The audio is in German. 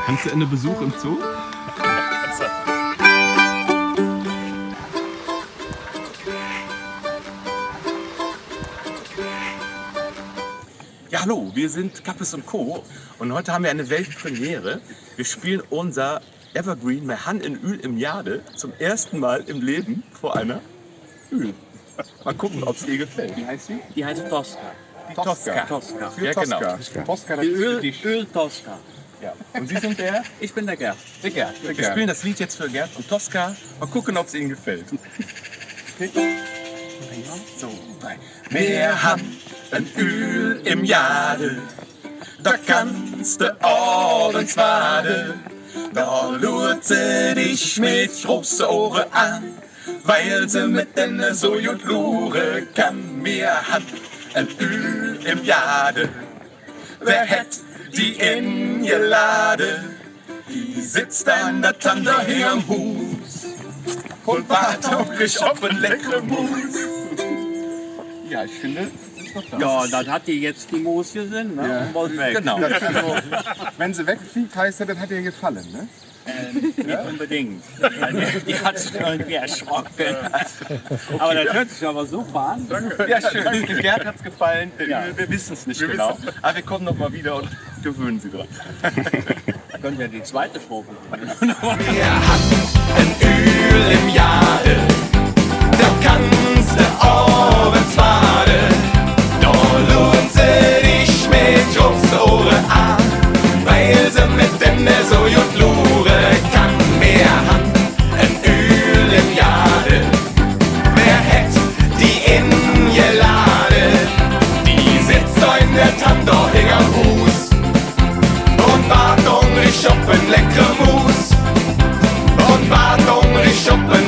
Kannst du einen Besuch im Zoo? Ja, hallo, wir sind Kappes & Co. und heute haben wir eine Weltpremiere. Wir spielen unser Evergreen Mehan in Öl im Jade zum ersten Mal im Leben vor einer Öl. Mal gucken, ob es ihr gefällt. Wie heißt sie? Die heißt Tosca. Tosca. Tosca. Ja, genau. Tosca, Die Öl Tosca. Ja. Und Sie sind der? Ich bin der Gerd. Der Gerd. Wir spielen das Lied jetzt für Gerd und Tosca. Mal gucken, ob es Ihnen gefällt. So, wir haben ein Öl im Jade, da kannst du abends wade. Da lurt sie dich mit großen Ohren an, weil sie mit denen so gut lure kann. Wir haben ein Öl im Jade, wer hätt die in ihr Lade? Die sitzt an der Tante hier am Hus und wartet auf ein leckere Mus. Ja, ich finde, Ja, das hat die jetzt die Moos gesehen, ne? Ja. Und wollte weg. genau. Also, wenn sie wegfliegt, heißt das, das hat ihr gefallen, ne? Nicht unbedingt. Die hat sich irgendwie erschrocken. Aber das hört sich aber super an. Ja, schön. Gerd hat's gefallen. Ja. Wir wissen es nicht genau. Aber wir kommen noch mal wieder und gewöhnen Sie dran. Da können wir die zweite Strophe singen. Wir haben ein Öl im Jade, da kannst du abends wade. Da lohnt sie dich mit großen Ohren an, weil sie mit denen so gut lure kann. Wir haben ein Öl im Jade, wer hätt die in ihr Lade? Die sitzt in der Tante hinterm Hus und wart hungrig auf ein leckere Mus. Und wart hungrig auf ein